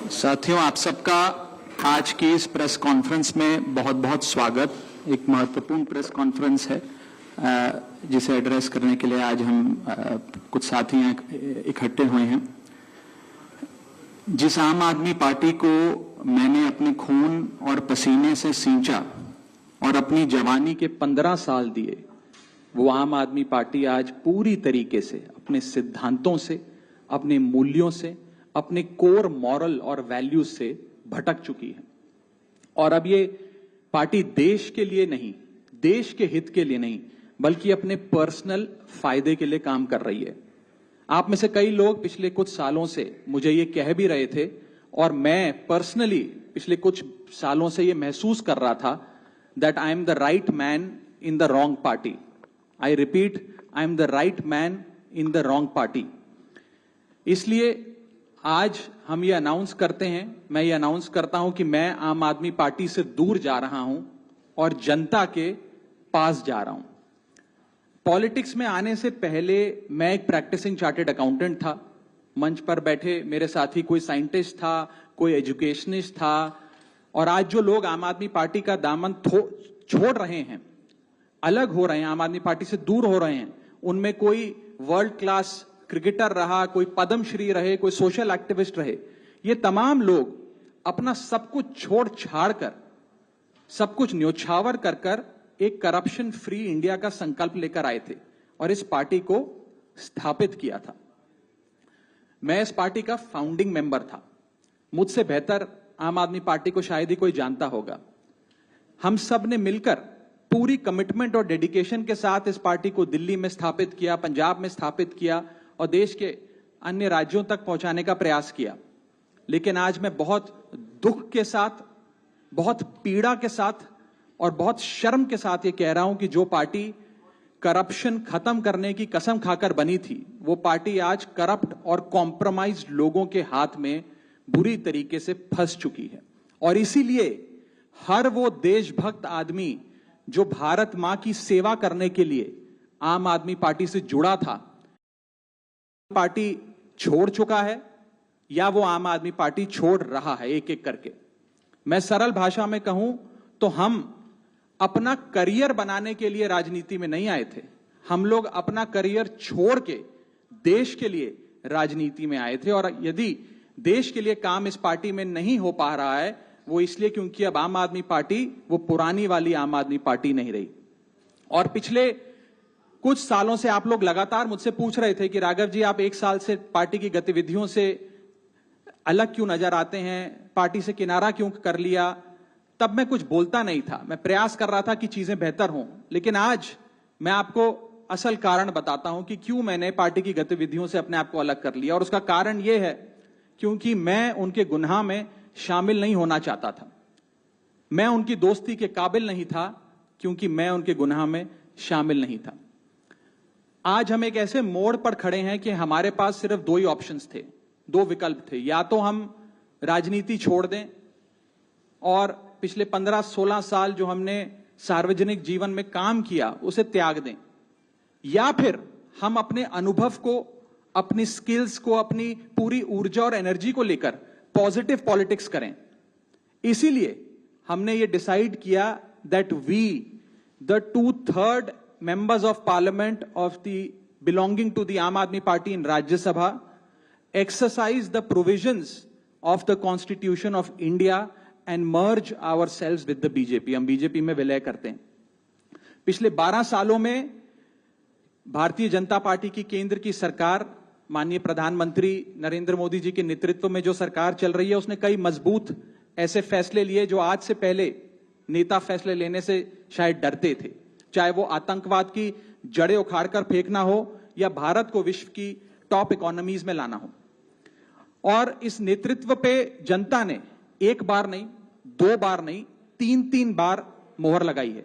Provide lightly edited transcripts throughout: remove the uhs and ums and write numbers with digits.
साथियों, आप सबका आज की इस प्रेस कॉन्फ्रेंस में बहुत बहुत स्वागत। एक महत्वपूर्ण प्रेस कॉन्फ्रेंस है जिसे एड्रेस करने के लिए आज हम कुछ साथी इकट्ठे हुए हैं। जिस आम आदमी पार्टी को मैंने अपने खून और पसीने से सींचा और अपनी जवानी के 15 साल दिए, वो आम आदमी पार्टी आज पूरी तरीके से अपने सिद्धांतों से, अपने मूल्यों से, अपने कोर मॉरल और वैल्यूज से भटक चुकी है। और अब ये पार्टी देश के लिए नहीं, देश के हित के लिए नहीं, बल्कि अपने पर्सनल फायदे के लिए काम कर रही है। आप में से कई लोग पिछले कुछ सालों से मुझे ये कह भी रहे थे और मैं पर्सनली पिछले कुछ सालों से ये महसूस कर रहा था that I am the right man in the wrong party. I repeat, I am the right man in the wrong party. इसलिए आज हम ये अनाउंस करते हैं, मैं ये अनाउंस करता हूं कि मैं आम आदमी पार्टी से दूर जा रहा हूं और जनता के पास जा रहा हूं। पॉलिटिक्स में आने से पहले मैं एक प्रैक्टिसिंग चार्टर्ड अकाउंटेंट था। मंच पर बैठे मेरे साथी कोई साइंटिस्ट था, कोई एजुकेशनिस्ट था, और आज जो लोग आम आदमी पार्टी का दामन छोड़ रहे हैं, अलग हो रहे हैं, आम आदमी पार्टी से दूर हो रहे हैं, उनमें कोई वर्ल्ड क्लास क्रिकेटर रहा, कोई पद्मश्री रहे, कोई सोशल एक्टिविस्ट रहे। ये तमाम लोग अपना सब कुछ छोड़ छाड़ कर, सब कुछ न्योछावर कर कर एक करप्शन फ्री इंडिया का संकल्प लेकर आए थे और इस पार्टी को स्थापित किया था। मैं इस पार्टी का फाउंडिंग मेंबर था। मुझसे बेहतर आम आदमी पार्टी को शायद ही कोई जानता होगा। हम सब ने मिलकर पूरी कमिटमेंट और डेडिकेशन के साथ इस पार्टी को दिल्ली में स्थापित किया, पंजाब में स्थापित किया और देश के अन्य राज्यों तक पहुंचाने का प्रयास किया। लेकिन आज मैं बहुत दुख के साथ, बहुत पीड़ा के साथ और बहुत शर्म के साथ ये कह रहा हूं कि जो पार्टी करप्शन खत्म करने की कसम खाकर बनी थी, वो पार्टी आज करप्ट और कॉम्प्रोमाइज्ड लोगों के हाथ में बुरी तरीके से फंस चुकी है। और इसीलिए हर वो देशभक्त आदमी जो भारत मां की सेवा करने के लिए आम आदमी पार्टी से जुड़ा था, पार्टी छोड़ चुका है या वो आम आदमी पार्टी छोड़ रहा है एक एक करके। मैं सरल भाषा में कहूं तो हम अपना करियर बनाने के लिए राजनीति में नहीं आए थे। हम लोग अपना करियर छोड़ के देश के लिए राजनीति में आए थे। और यदि देश के लिए काम इस पार्टी में नहीं हो पा रहा है, वो इसलिए क्योंकि अब आम आदमी पार्टी वो पुरानी वाली आम आदमी पार्टी नहीं रही। और पिछले कुछ सालों से आप लोग लगातार मुझसे पूछ रहे थे कि राघव जी, आप एक साल से पार्टी की गतिविधियों से अलग क्यों नजर आते हैं, पार्टी से किनारा क्यों कर लिया। तब मैं कुछ बोलता नहीं था, मैं प्रयास कर रहा था कि चीजें बेहतर हों। लेकिन आज मैं आपको असल कारण बताता हूं कि क्यों मैंने पार्टी की गतिविधियों से अपने आप को अलग कर लिया। और उसका कारण यह है क्योंकि मैं उनके गुनाह में शामिल नहीं होना चाहता था। मैं उनकी दोस्ती के काबिल नहीं था क्योंकि मैं उनके गुनाह में शामिल नहीं था। आज हम एक ऐसे मोड़ पर खड़े हैं कि हमारे पास सिर्फ दो ही ऑप्शंस थे, दो विकल्प थे। या तो हम राजनीति छोड़ दें और पिछले 15-16 साल जो हमने सार्वजनिक जीवन में काम किया उसे त्याग दें, या फिर हम अपने अनुभव को, अपनी स्किल्स को, अपनी पूरी ऊर्जा और एनर्जी को लेकर पॉजिटिव पॉलिटिक्स करें। इसीलिए हमने ये डिसाइड किया that we the 2/3 members of parliament of the belonging to the Aam Aadmi Party in Rajya Sabha exercise the provisions of the Constitution of India and merge ourselves with the BJP। हम BJP में विलय करते हैं। पिछले 12 सालों में Bharatiya Janata party की केंद्र की सरकार, माननीय प्रधानमंत्री नरेंद्र मोदी जी के नेतृत्व में जो सरकार चल रही है, उसने कई मजबूत ऐसे फैसले लिए जो आज से पहले नेता फैसले लेने से शायद डरते थे। चाहे वो आतंकवाद की जड़ें उखाड़कर फेंकना हो या भारत को विश्व की टॉप इकोनॉमीज में लाना हो। और इस नेतृत्व पे जनता ने एक बार नहीं, दो बार नहीं, 3-3 बार मोहर लगाई है।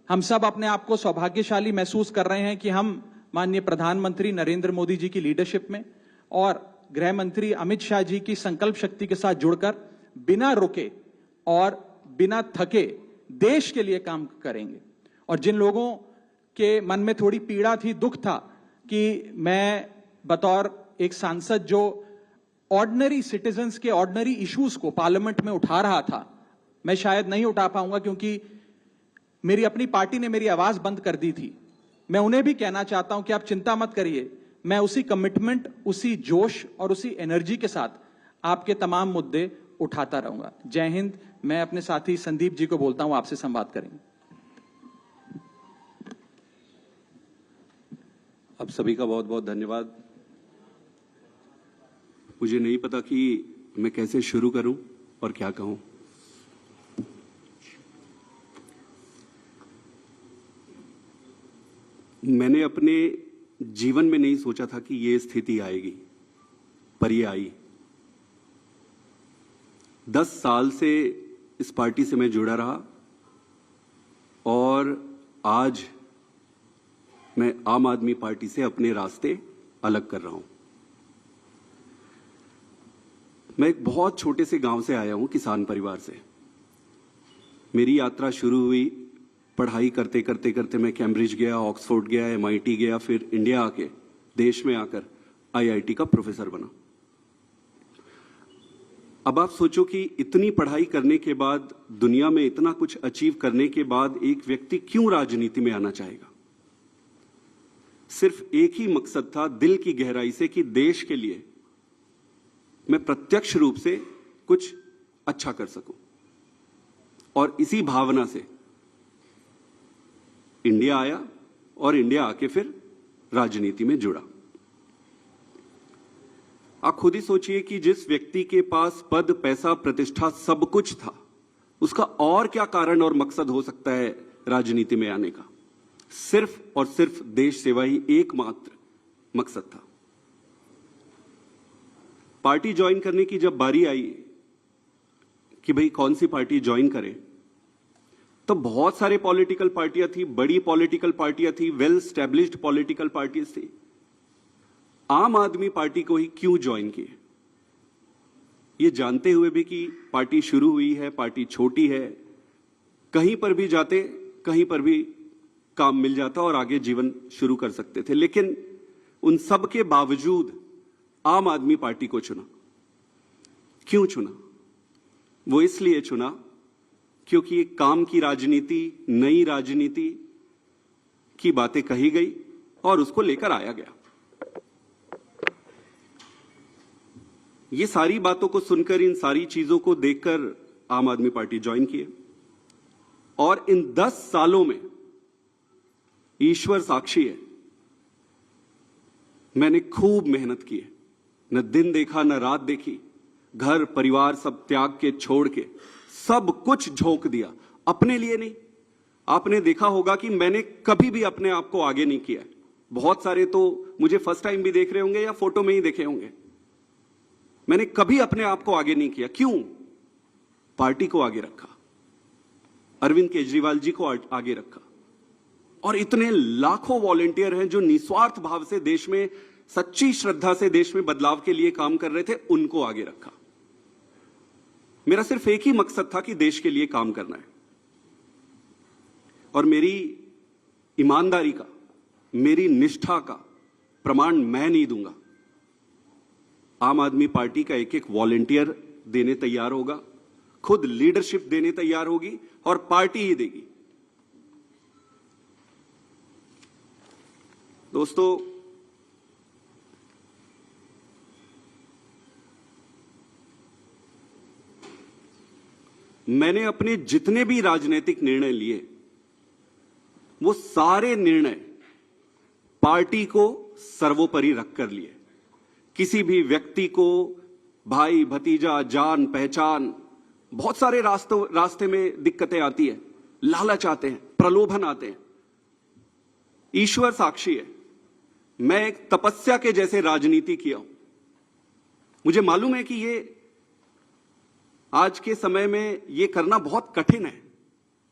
हम सब अपने आप को सौभाग्यशाली महसूस कर रहे हैं कि हम माननीय प्रधानमंत्री नरेंद्र मोदी जी की लीडरशिप में और गृह मंत्री अमित शाह जी की संकल्प शक्ति के साथ जुड़कर बिना रुके और बिना थके देश के लिए काम करेंगे। और जिन लोगों के मन में थोड़ी पीड़ा थी, दुख था कि मैं बतौर एक सांसद जो ऑर्डिनरी सिटीजन्स के ऑर्डिनरी इश्यूज को पार्लियामेंट में उठा रहा था, मैं शायद नहीं उठा पाऊंगा क्योंकि मेरी अपनी पार्टी ने मेरी आवाज बंद कर दी थी। मैं उन्हें भी कहना चाहता हूं कि आप चिंता मत करिए, मैं उसी कमिटमेंट, उसी जोश और उसी एनर्जी के साथ आपके तमाम मुद्दे उठाता रहूंगा। जय हिंद। मैं अपने साथी संदीप जी को बोलता हूं, आपसे संवाद करेंगे। आप सभी का बहुत बहुत धन्यवाद। मुझे नहीं पता कि मैं कैसे शुरू करूं और क्या कहूं। मैंने अपने जीवन में नहीं सोचा था कि ये स्थिति आएगी, पर ये आई। 10 साल से इस पार्टी से मैं जुड़ा रहा और आज मैं आम आदमी पार्टी से अपने रास्ते अलग कर रहा हूं। मैं एक बहुत छोटे से गांव से आया हूं, किसान परिवार से। मेरी यात्रा शुरू हुई पढ़ाई करते करते करते। मैं कैम्ब्रिज गया, ऑक्सफोर्ड गया, MIT गया, फिर इंडिया आके देश में आकर IIT का प्रोफेसर बना। अब आप सोचो कि इतनी पढ़ाई करने के बाद, दुनिया में इतना कुछ अचीव करने के बाद एक व्यक्ति क्यों राजनीति में आना चाहेगा? सिर्फ एक ही मकसद था दिल की गहराई से कि देश के लिए मैं प्रत्यक्ष रूप से कुछ अच्छा कर सकूं। और इसी भावना से इंडिया आया और इंडिया आके फिर राजनीति में जुड़ा। आप खुद ही सोचिए कि जिस व्यक्ति के पास पद, पैसा, प्रतिष्ठा सब कुछ था, उसका और क्या कारण और मकसद हो सकता है राजनीति में आने का? सिर्फ और सिर्फ देश सेवा ही एकमात्र मकसद था। पार्टी ज्वाइन करने की जब बारी आई कि भाई कौन सी पार्टी ज्वाइन करें, तो बहुत सारे पॉलिटिकल पार्टियां थी, बड़ी पॉलिटिकल पार्टियां थी, वेल स्टैब्लिश्ड पॉलिटिकल पार्टीज थी। आम आदमी पार्टी को ही क्यों ज्वाइन किए, ये जानते हुए भी कि पार्टी शुरू हुई है, पार्टी छोटी है, कहीं पर भी जाते, कहीं पर भी काम मिल जाता और आगे जीवन शुरू कर सकते थे। लेकिन उन सब के बावजूद आम आदमी पार्टी को चुना। क्यों चुना? वो इसलिए चुना क्योंकि एक काम की राजनीति, नई राजनीति की बातें कही गई और उसको लेकर आया गया। ये सारी बातों को सुनकर, इन सारी चीजों को देखकर आम आदमी पार्टी ज्वाइन किए। और इन 10 सालों में ईश्वर साक्षी है, मैंने खूब मेहनत की है। न दिन देखा न रात देखी, घर परिवार सब त्याग के, छोड़ के सब कुछ झोंक दिया। अपने लिए नहीं। आपने देखा होगा कि मैंने कभी भी अपने आप को आगे नहीं किया। बहुत सारे तो मुझे फर्स्ट टाइम भी देख रहे होंगे या फोटो में ही देखे होंगे। मैंने कभी अपने आप को आगे नहीं किया। क्यों? पार्टी को आगे रखा, अरविंद केजरीवाल जी को आगे रखा, और इतने लाखों वॉलंटियर हैं जो निस्वार्थ भाव से देश में, सच्ची श्रद्धा से देश में बदलाव के लिए काम कर रहे थे, उनको आगे रखा। मेरा सिर्फ एक ही मकसद था कि देश के लिए काम करना है। और मेरी ईमानदारी का, मेरी निष्ठा का प्रमाण मैं नहीं दूंगा। आम आदमी पार्टी का एक एक वॉलंटियर देने तैयार होगा, खुद लीडरशिप देने तैयार होगी और पार्टी ही देगी। दोस्तों, मैंने अपने जितने भी राजनीतिक निर्णय लिए, वो सारे निर्णय पार्टी को सर्वोपरि रखकर लिए। किसी भी व्यक्ति को भाई, भतीजा, जान पहचान, बहुत सारे रास्ते में दिक्कतें आती है, लालच आते हैं, प्रलोभन आते हैं। ईश्वर साक्षी है, मैं एक तपस्या के जैसे राजनीति किया हूं। मुझे मालूम है कि ये आज के समय में ये करना बहुत कठिन है।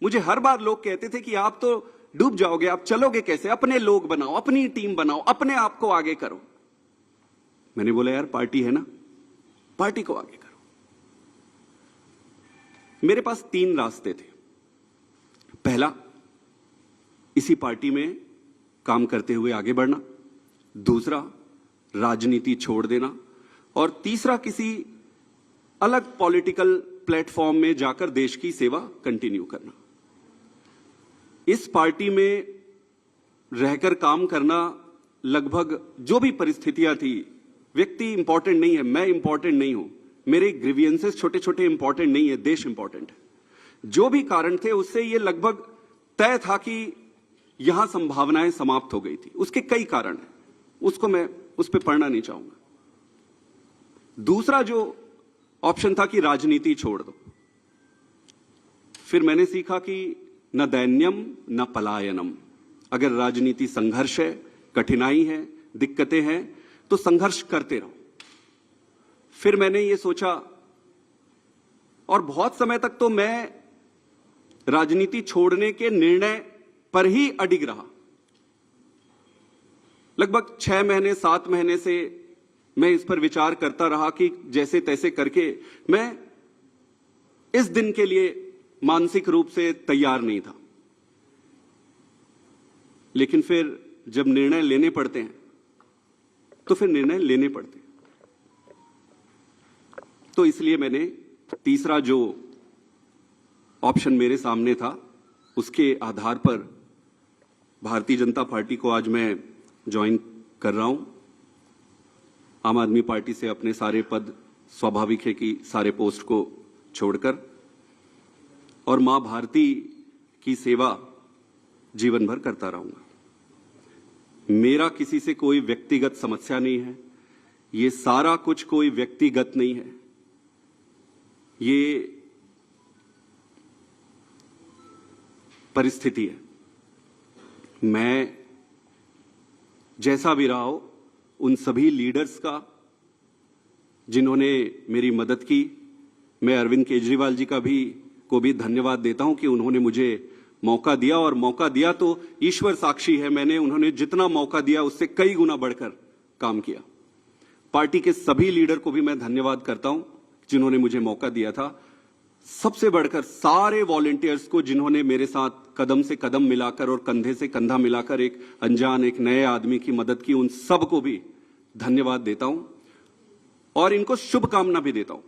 मुझे हर बार लोग कहते थे कि आप तो डूब जाओगे, आप चलोगे कैसे? अपने लोग बनाओ, अपनी टीम बनाओ, अपने आप को आगे करो। मैंने बोला यार, पार्टी है ना, पार्टी को आगे करो। मेरे पास 3 रास्ते थे। पहला, इसी पार्टी में काम करते हुए आगे बढ़ना। दूसरा, राजनीति छोड़ देना। और तीसरा किसी अलग पॉलिटिकल प्लेटफॉर्म में जाकर देश की सेवा कंटिन्यू करना। इस पार्टी में रहकर काम करना, लगभग जो भी परिस्थितियां थी, व्यक्ति इंपॉर्टेंट नहीं है, मैं इंपॉर्टेंट नहीं हूं, मेरे ग्रीवियंसेस छोटे छोटे इंपॉर्टेंट नहीं है, देश इंपॉर्टेंट है। जो भी कारण थे उससे ये लगभग तय था कि यहां संभावनाएं समाप्त हो गई थी। उसके कई कारण हैं, उसको मैं उस पर पढ़ना नहीं चाहूंगा। दूसरा जो ऑप्शन था कि राजनीति छोड़ दो। फिर मैंने सीखा कि न दैन्यम न पलायनम। अगर राजनीति संघर्ष है, कठिनाई है, दिक्कतें हैं, तो संघर्ष करते रहो। फिर मैंने ये सोचा, और बहुत समय तक तो मैं राजनीति छोड़ने के निर्णय पर ही अडिग रहा। लगभग 6 महीने 7 महीने से मैं इस पर विचार करता रहा कि जैसे तैसे करके मैं इस दिन के लिए मानसिक रूप से तैयार नहीं था। लेकिन फिर जब निर्णय लेने पड़ते हैं तो फिर निर्णय लेने पड़ते हैं। तो इसलिए मैंने तीसरा जो ऑप्शन मेरे सामने था, उसके आधार पर भारतीय जनता पार्टी को आज मैं ज्वाइन कर रहा हूं। आम आदमी पार्टी से अपने सारे पद, स्वाभाविक है कि सारे पोस्ट को छोड़कर, और मां भारती की सेवा जीवन भर करता रहूंगा। मेरा किसी से कोई व्यक्तिगत समस्या नहीं है। ये सारा कुछ कोई व्यक्तिगत नहीं है, ये परिस्थिति है। मैं जैसा भी रहा हो, उन सभी लीडर्स का जिन्होंने मेरी मदद की, मैं अरविंद केजरीवाल जी को भी धन्यवाद देता हूं कि उन्होंने मुझे मौका दिया, और मौका दिया तो ईश्वर साक्षी है, मैंने उन्होंने जितना मौका दिया उससे कई गुना बढ़कर काम किया। पार्टी के सभी लीडर को भी मैं धन्यवाद करता हूं जिन्होंने मुझे मौका दिया था। सबसे बढ़कर सारे वॉलंटियर्स को जिन्होंने मेरे साथ कदम से कदम मिलाकर और कंधे से कंधा मिलाकर एक अनजान, एक नए आदमी की मदद की, उन सब को भी धन्यवाद देता हूं और इनको शुभकामना भी देता हूं,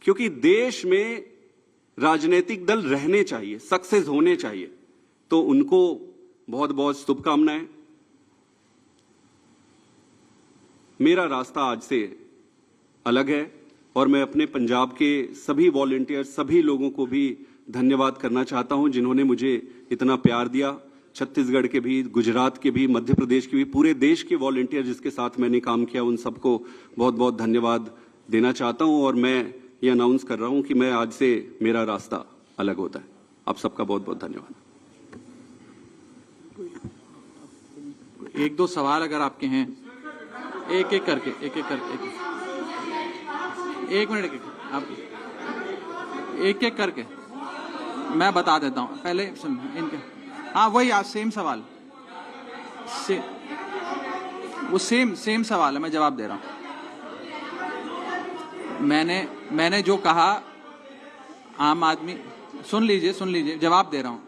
क्योंकि देश में राजनीतिक दल रहने चाहिए, सक्सेस होने चाहिए। तो उनको बहुत बहुत शुभकामनाएं। मेरा रास्ता आज से अलग है और मैं अपने पंजाब के सभी वॉलंटियर, सभी लोगों को भी धन्यवाद करना चाहता हूं जिन्होंने मुझे इतना प्यार दिया। छत्तीसगढ़ के भी, गुजरात के भी, मध्य प्रदेश के भी, पूरे देश के वॉलंटियर जिसके साथ मैंने काम किया, उन सबको बहुत बहुत धन्यवाद देना चाहता हूं। और मैं ये अनाउंस कर रहा हूं कि मैं आज से मेरा रास्ता अलग होता है। आप सबका बहुत बहुत धन्यवाद। एक दो सवाल अगर आपके हैं, एक एक करके एक मिनट, आप एक एक करके मैं बता देता हूं। पहले सुन इनके, हाँ वही आज सेम सवाल, वो सेम सवाल है, मैं जवाब दे रहा हूं। मैंने जो कहा, आम आदमी, सुन लीजिए, जवाब दे रहा हूं।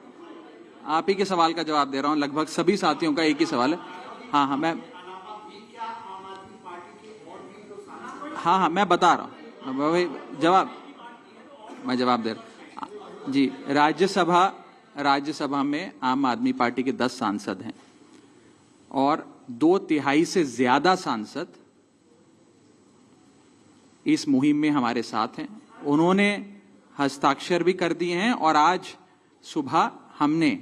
आप ही के सवाल का जवाब दे रहा हूं। लगभग सभी साथियों का एक ही सवाल है। हाँ मैं बता रहा हूं, वही मैं जवाब दे रहा हूं जी। राज्यसभा में आम आदमी पार्टी के 10 सांसद हैं और 2/3 से ज्यादा सांसद इस मुहिम में हमारे साथ हैं। उन्होंने हस्ताक्षर भी कर दिए हैं और आज सुबह हमने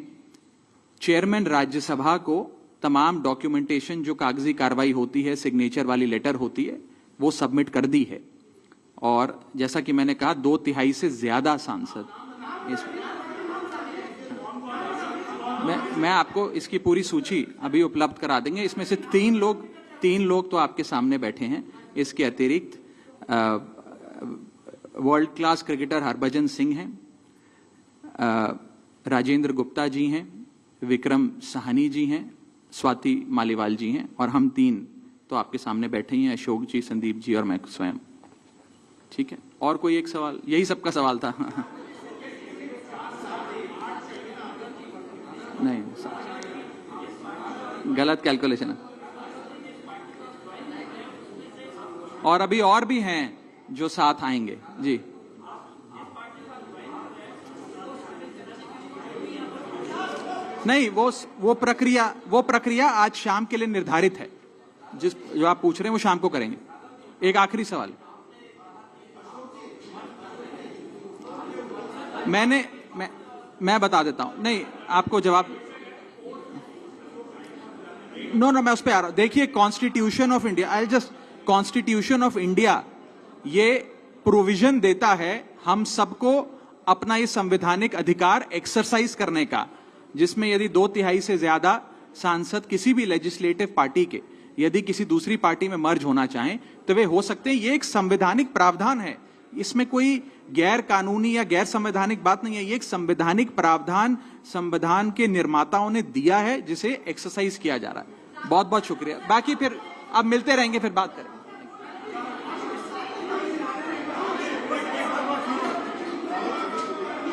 चेयरमैन राज्यसभा को तमाम डॉक्यूमेंटेशन, जो कागजी कार्रवाई होती है, सिग्नेचर वाली लेटर होती है, वो सबमिट कर दी है। और जैसा कि मैंने कहा, 2/3 से ज्यादा सांसद मैं आपको इसकी पूरी सूची अभी उपलब्ध करा देंगे। इसमें से तीन लोग तो आपके सामने बैठे हैं। इसके अतिरिक्त world class cricketer Harbhajan Singh हैं, राजेंद्र गुप्ता जी हैं, विक्रम साहनी जी हैं, स्वाति मालीवाल जी हैं, और हम 3 तो आपके सामने बैठे ही हैं, अशोक जी, संदीप जी और मैं स्वयं। ठीक है, और कोई एक सवाल? यही सबका सवाल था। नहीं, गलत कैलकुलेशन है। और अभी और भी हैं जो साथ आएंगे। जी, नहीं, वो प्रक्रिया आज शाम के लिए निर्धारित है। जो आप पूछ रहे हैं वो शाम को करेंगे। एक आखिरी सवाल, मैं बता देता हूं। नहीं, आपको जवाब नो, मैं उस पर आ रहा हूं। देखिए, कॉन्स्टिट्यूशन ऑफ इंडिया ये प्रोविजन देता है हम सबको अपना ये संवैधानिक अधिकार एक्सरसाइज करने का, जिसमें यदि 2/3 से ज्यादा सांसद किसी भी लेजिस्लेटिव पार्टी के यदि किसी दूसरी पार्टी में मर्ज होना चाहें तो वे हो सकते हैं। ये एक संवैधानिक प्रावधान है, इसमें कोई गैर कानूनी या गैर संवैधानिक बात नहीं है। ये एक संवैधानिक प्रावधान संविधान के निर्माताओं ने दिया है, जिसे एक्सरसाइज किया जा रहा है। बहुत बहुत शुक्रिया। बाकी फिर अब मिलते रहेंगे, फिर बात करें।